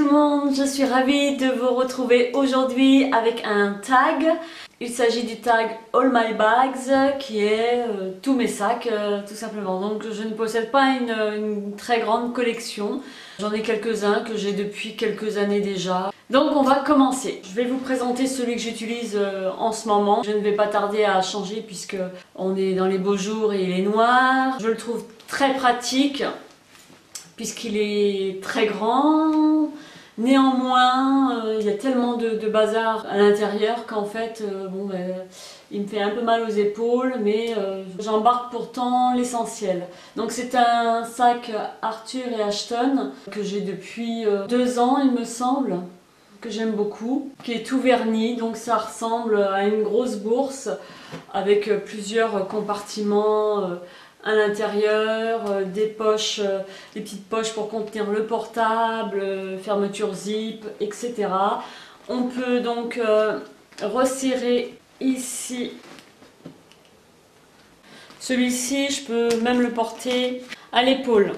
tout le monde, je suis ravie de vous retrouver aujourd'hui avec un tag. Il s'agit du tag All My Bags qui est tous mes sacs tout simplement. Donc je ne possède pas une très grande collection. J'en ai quelques-uns que j'ai depuis quelques années déjà. Donc on va commencer. Je vais vous présenter celui que j'utilise en ce moment. Je ne vais pas tarder à changer puisque on est dans les beaux jours et il est noir. Je le trouve très pratique puisqu'il est très grand. Néanmoins, il y a tellement de bazar à l'intérieur qu'en fait, il me fait un peu mal aux épaules, mais j'embarque pourtant l'essentiel. Donc c'est un sac Arthur et Ashton que j'ai depuis 2 ans, il me semble, que j'aime beaucoup, qui est tout verni, donc ça ressemble à une grosse bourse avec plusieurs compartiments à l'intérieur, des poches, des petites poches pour contenir le portable, fermeture zip, etc. On peut donc resserrer ici. Celui-ci, je peux même le porter à l'épaule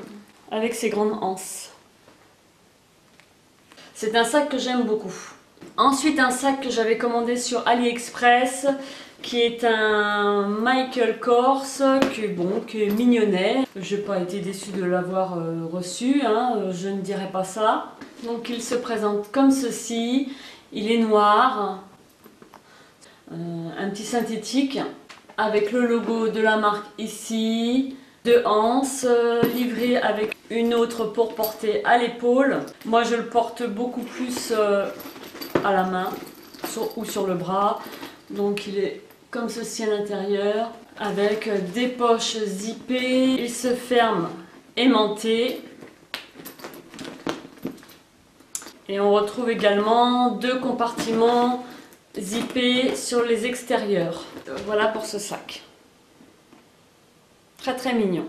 avec ses grandes anses. C'est un sac que j'aime beaucoup. Ensuite, un sac que j'avais commandé sur AliExpress, qui est un Michael Kors, qui est mignonnet. Je n'ai pas été déçue de l'avoir reçu, je ne dirais pas ça. Donc il se présente comme ceci, il est noir, un petit synthétique, avec le logo de la marque ici, 2 anses, livré avec une autre pour porter à l'épaule. Moi je le porte beaucoup plus à la main ou sur le bras, donc il est comme ceci à l'intérieur, avec des poches zippées. Il se ferme aimanté. Et on retrouve également 2 compartiments zippés sur les extérieurs. Voilà pour ce sac. Très très mignon.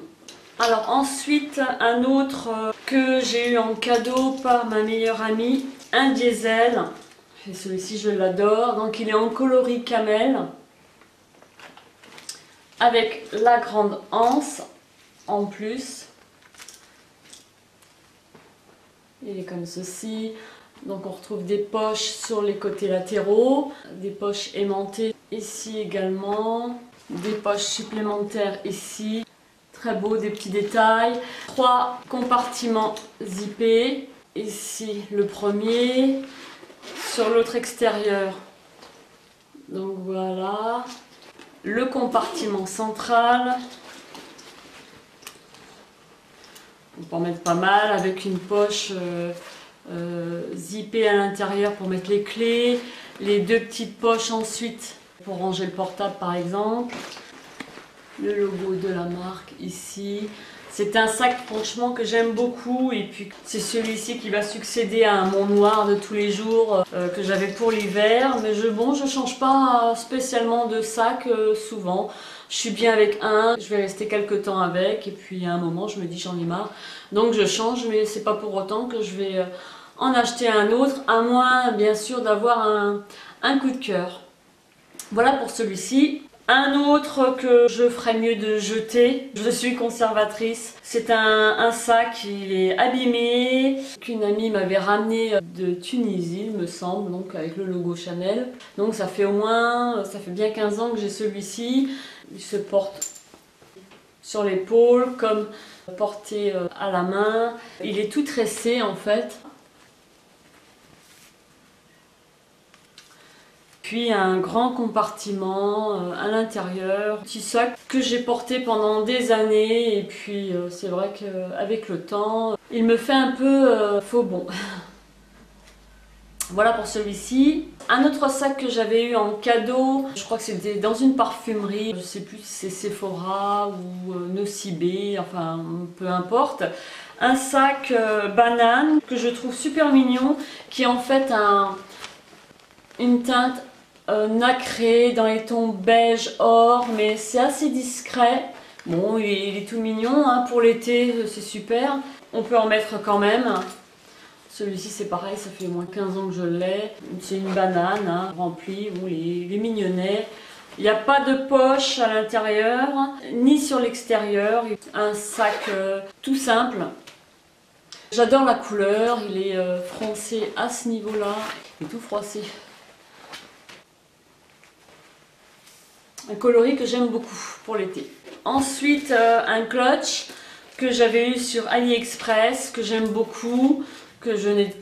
Alors ensuite, un autre que j'ai eu en cadeau par ma meilleure amie, un diesel. Et celui-ci je l'adore. Donc il est en coloris camel, avec la grande anse en plus. Il est comme ceci. Donc on retrouve des poches sur les côtés latéraux, des poches aimantées ici également, des poches supplémentaires ici. Très beau, des petits détails. 3 compartiments zippés. Ici le premier, sur l'autre extérieur. Donc voilà. Le compartiment central. On peut en mettre pas mal avec une poche zippée à l'intérieur pour mettre les clés. Les 2 petites poches ensuite pour ranger le portable par exemple. Le logo de la marque ici. C'est un sac franchement que j'aime beaucoup et puis c'est celui-ci qui va succéder à mon noir de tous les jours que j'avais pour l'hiver. Mais je change pas spécialement de sac souvent. Je suis bien avec un, je vais rester quelques temps avec et puis à un moment je me dis j'en ai marre. Donc je change, mais c'est pas pour autant que je vais en acheter un autre, à moins bien sûr d'avoir un coup de cœur. Voilà pour celui-ci. Un autre que je ferais mieux de jeter, je suis conservatrice, c'est un sac, il est abîmé, qu'une amie m'avait ramené de Tunisie, il me semble, donc avec le logo Chanel. Donc ça fait bien 15 ans que j'ai celui-ci. Il se porte sur l'épaule comme porté à la main. Il est tout tressé en fait. Puis un grand compartiment à l'intérieur, petit sac que j'ai porté pendant des années et puis c'est vrai qu'avec le temps, il me fait un peu faux bon. Voilà pour celui-ci. Un autre sac que j'avais eu en cadeau, je crois que c'était dans une parfumerie, je sais plus si c'est Sephora ou Nocibé, enfin peu importe. Un sac banane que je trouve super mignon, qui est en fait une teinte nacré dans les tons beige or, mais c'est assez discret. Bon, il est tout mignon pour l'été, c'est super. On peut en mettre quand même. Celui-ci c'est pareil, ça fait au moins 15 ans que je l'ai. C'est une banane remplie, bon, il est mignonnet. Il n'y a pas de poche à l'intérieur, ni sur l'extérieur. Un sac tout simple. J'adore la couleur, il est froncé à ce niveau-là, et tout froissé. Un coloris que j'aime beaucoup pour l'été. Ensuite, un clutch que j'avais eu sur AliExpress, que j'aime beaucoup, que je n'ai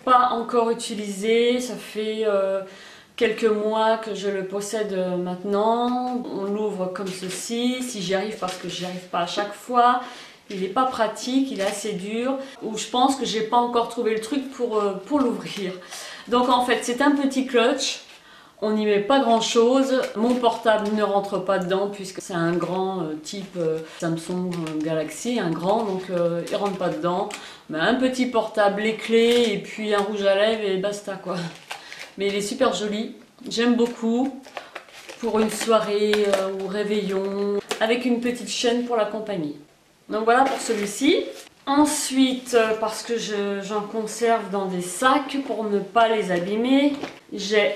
pas encore utilisé. Ça fait quelques mois que je le possède maintenant. On l'ouvre comme ceci, si j'y arrive, parce que j'y arrive pas à chaque fois. Il n'est pas pratique, il est assez dur, ou je pense que j'ai pas encore trouvé le truc pour l'ouvrir. Donc en fait, c'est un petit clutch. On n'y met pas grand chose. Mon portable ne rentre pas dedans puisque c'est un grand type Samsung Galaxy, un grand, donc il rentre pas dedans. Mais un petit portable, les clés et puis un rouge à lèvres et basta quoi. Mais il est super joli, j'aime beaucoup pour une soirée ou réveillon avec une petite chaîne pour l'accompagner. Donc voilà pour celui-ci. Ensuite, parce que j'en conserve dans des sacs pour ne pas les abîmer, j'ai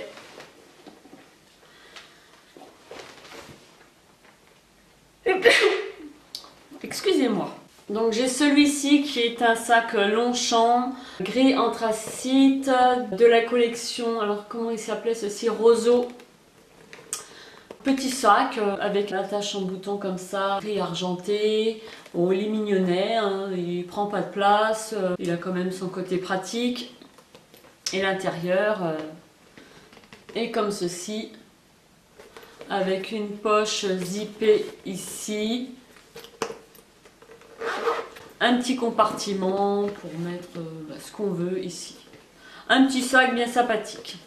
excusez-moi. Donc j'ai celui-ci qui est un sac Longchamp, gris anthracite, de la collection, alors comment il s'appelait ceci, Roseau. Petit sac avec l'attache en bouton comme ça, gris argenté. Bon, il est mignonnet, hein, il prend pas de place, il a quand même son côté pratique. Et l'intérieur est comme ceci, avec une poche zippée ici. Un petit compartiment pour mettre ce qu'on veut ici. Un petit sac bien sympathique.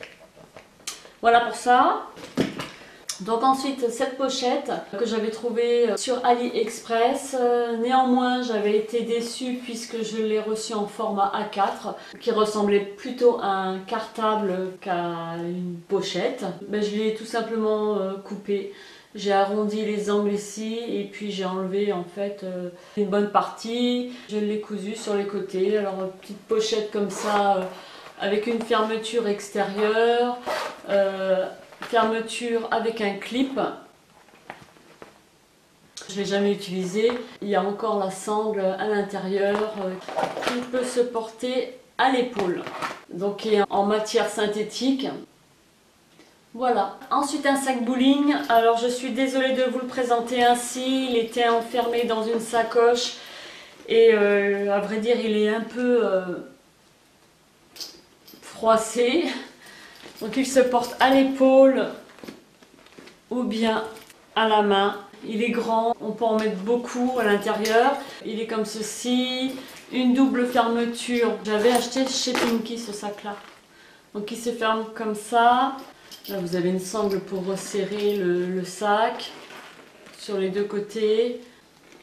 Voilà pour ça. Donc ensuite cette pochette que j'avais trouvée sur AliExpress. Néanmoins j'avais été déçue puisque je l'ai reçue en format A4 qui ressemblait plutôt à un cartable qu'à une pochette. Ben, je l'ai tout simplement coupée. J'ai arrondi les angles ici et puis j'ai enlevé en fait une bonne partie. Je l'ai cousu sur les côtés. Alors une petite pochette comme ça avec une fermeture extérieure, fermeture avec un clip. Je ne l'ai jamais utilisé. Il y a encore la sangle à l'intérieur qui peut se porter à l'épaule. Donc qui est en matière synthétique. Voilà. Ensuite un sac bowling. Alors je suis désolée de vous le présenter ainsi. Il était enfermé dans une sacoche et à vrai dire il est un peu froissé. Donc il se porte à l'épaule ou bien à la main. Il est grand, on peut en mettre beaucoup à l'intérieur. Il est comme ceci, une double fermeture. J'avais acheté chez Pinky ce sac là. Donc il se ferme comme ça. Là vous avez une sangle pour resserrer le sac sur les deux côtés.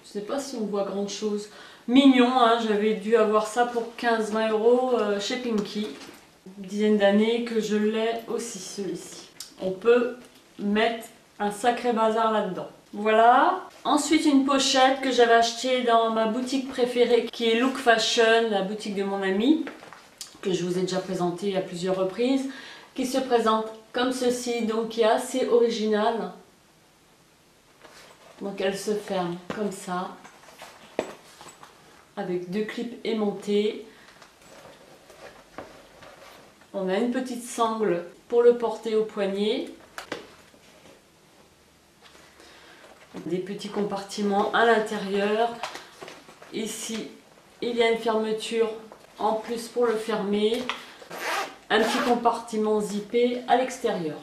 Je ne sais pas si on voit grand chose. Mignon, hein, j'avais dû avoir ça pour 15-20 € chez Pinky. Une dizaine d'années que je l'ai aussi celui-ci. On peut mettre un sacré bazar là-dedans. Voilà. Ensuite une pochette que j'avais achetée dans ma boutique préférée qui est Look Fashion, la boutique de mon ami, que je vous ai déjà présentée à plusieurs reprises, qui se présente comme ceci, donc qui est assez originale. Donc elle se ferme comme ça, avec deux clips aimantés. On a une petite sangle pour le porter au poignet. Des petits compartiments à l'intérieur. Ici, il y a une fermeture en plus pour le fermer. Un petit compartiment zippé à l'extérieur.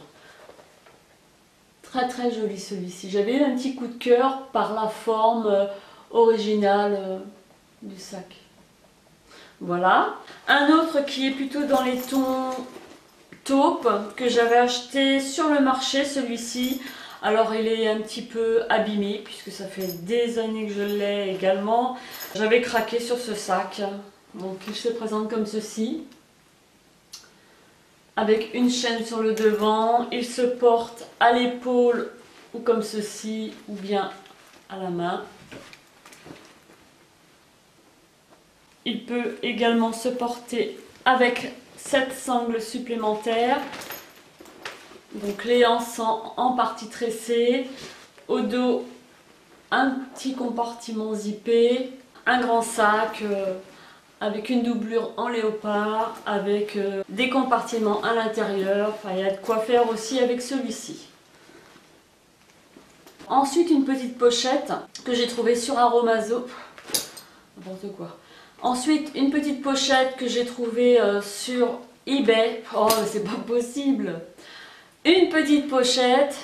Très très joli celui-ci. J'avais eu un petit coup de cœur par la forme originale du sac. Voilà. Un autre qui est plutôt dans les tons taupe que j'avais acheté sur le marché, celui-ci. Alors il est un petit peu abîmé puisque ça fait des années que je l'ai également. J'avais craqué sur ce sac. Donc il se présente comme ceci. Avec une chaîne sur le devant. Il se porte à l'épaule ou comme ceci ou bien à la main. Il peut également se porter avec cette sangle supplémentaire. Donc les anses en partie tressée. Au dos, un petit compartiment zippé. Un grand sac avec une doublure en léopard, avec des compartiments à l'intérieur. Enfin, il y a de quoi faire aussi avec celui-ci. Ensuite, une petite pochette que j'ai trouvée sur Aromazo. N'importe quoi. Ensuite, une petite pochette que j'ai trouvée sur eBay. Oh, c'est pas possible. Une petite pochette.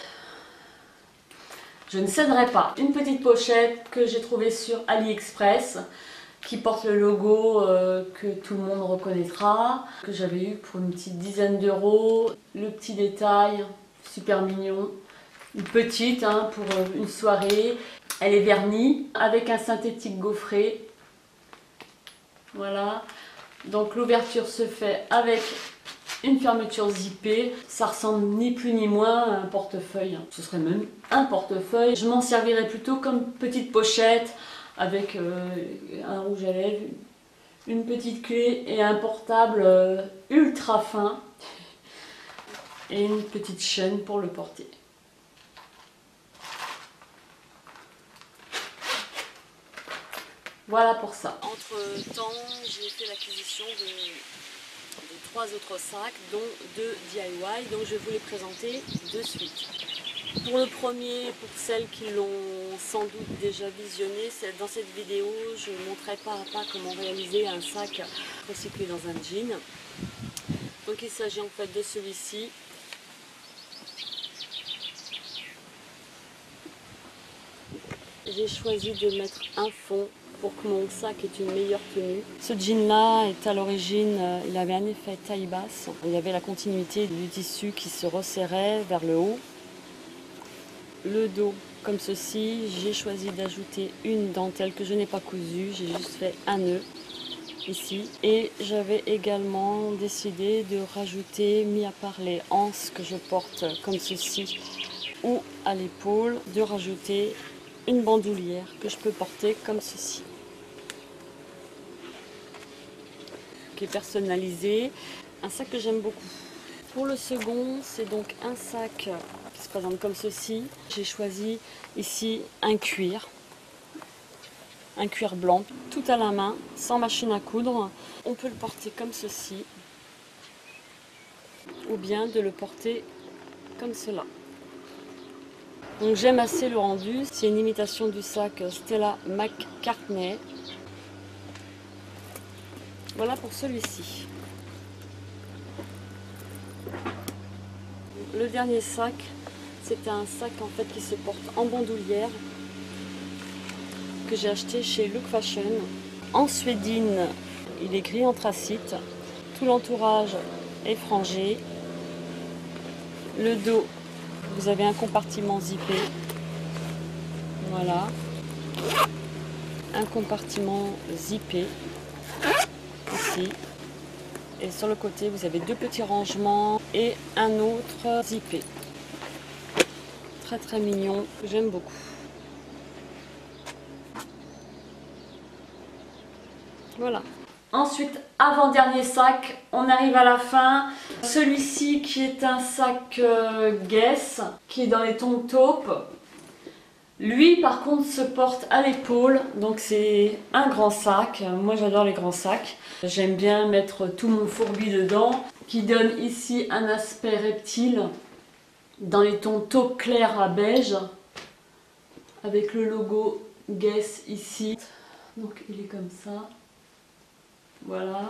Je ne céderai pas. Une petite pochette que j'ai trouvée sur AliExpress qui porte le logo que tout le monde reconnaîtra, que j'avais eu pour une petite dizaine d'euros. Le petit détail, super mignon. Une petite pour une soirée. Elle est vernie avec un synthétique gaufré. Voilà. Donc l'ouverture se fait avec une fermeture zippée. Ça ressemble ni plus ni moins à un portefeuille. Ce serait même un portefeuille. Je m'en servirais plutôt comme petite pochette avec un rouge à lèvres, une petite clé et un portable ultra fin. Et une petite chaîne pour le porter. Voilà pour ça. Entre temps, j'ai fait l'acquisition de 3 autres sacs, dont 2 DIY, donc je vais vous les présenter de suite. Pour le premier, pour celles qui l'ont sans doute déjà visionné, dans cette vidéo, je montrerai pas à pas comment réaliser un sac recyclé dans un jean. Donc il s'agit en fait de celui-ci. J'ai choisi de mettre un fond pour que mon sac ait une meilleure tenue. Ce jean là est à l'origine, il avait un effet taille basse. Il y avait la continuité du tissu qui se resserrait vers le haut. Le dos comme ceci, j'ai choisi d'ajouter une dentelle que je n'ai pas cousue, j'ai juste fait un nœud ici. Et j'avais également décidé de rajouter, mis à part les anses que je porte comme ceci ou à l'épaule, de rajouter une bandoulière que je peux porter comme ceci, qui est personnalisé, un sac que j'aime beaucoup. Pour le second, c'est donc un sac qui se présente comme ceci. J'ai choisi ici un cuir blanc, tout à la main, sans machine à coudre. On peut le porter comme ceci, ou bien de le porter comme cela. Donc j'aime assez le rendu, c'est une imitation du sac Stella McCartney. Voilà pour celui-ci. Le dernier sac, c'est un sac en fait qui se porte en bandoulière que j'ai acheté chez Look Fashion. En suédine, il est gris anthracite. Tout l'entourage est frangé. Le dos, vous avez un compartiment zippé. Voilà. Un compartiment zippé ici. Et sur le côté, vous avez 2 petits rangements et un autre zippé. Très très mignon, j'aime beaucoup. Voilà. Ensuite, avant-dernier sac, on arrive à la fin. Celui-ci qui est un sac Guess, qui est dans les tons taupe. Lui, par contre, se porte à l'épaule, donc c'est un grand sac. Moi, j'adore les grands sacs. J'aime bien mettre tout mon fourbi dedans, qui donne ici un aspect reptile dans les tons taupe clair à beige, avec le logo Guess ici. Donc, il est comme ça. Voilà.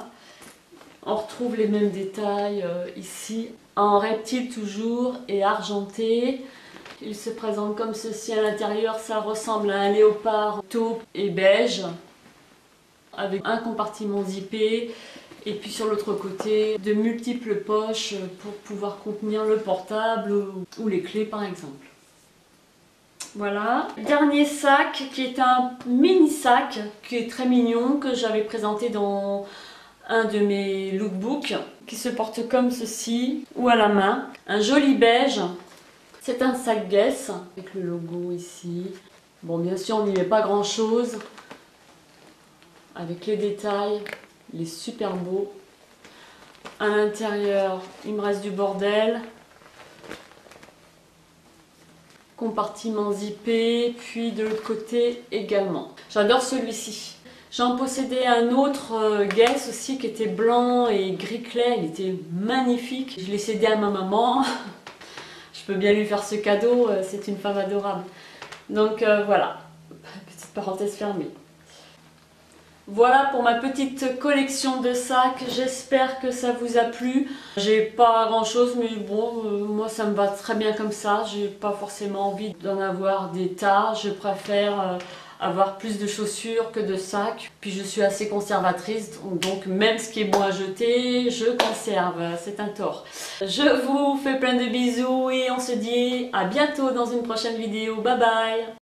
On retrouve les mêmes détails ici, en reptile toujours et argenté. Il se présente comme ceci à l'intérieur, ça ressemble à un léopard taupe et beige, avec un compartiment zippé, et puis sur l'autre côté, de multiples poches pour pouvoir contenir le portable ou les clés par exemple. Voilà. Dernier sac qui est un mini sac qui est très mignon, que j'avais présenté dans un de mes lookbooks, qui se porte comme ceci ou à la main. Un joli beige. C'est un sac Guess avec le logo ici. Bon, bien sûr, on n'y met pas grand chose. Avec les détails, il est super beau. À l'intérieur, il me reste du bordel. Compartiment zippé, puis de l'autre côté également. J'adore celui-ci. J'en possédais un autre Guess aussi qui était blanc et gris clair, il était magnifique. Je l'ai cédé à ma maman. Je peux bien lui faire ce cadeau, c'est une femme adorable. Donc voilà, petite parenthèse fermée. Voilà pour ma petite collection de sacs, j'espère que ça vous a plu. J'ai pas grand chose mais bon, moi ça me va très bien comme ça, j'ai pas forcément envie d'en avoir des tas, je préfère avoir plus de chaussures que de sacs. Puis je suis assez conservatrice, donc même ce qui est bon à jeter, je conserve, c'est un tort. Je vous fais plein de bisous et on se dit à bientôt dans une prochaine vidéo, bye bye!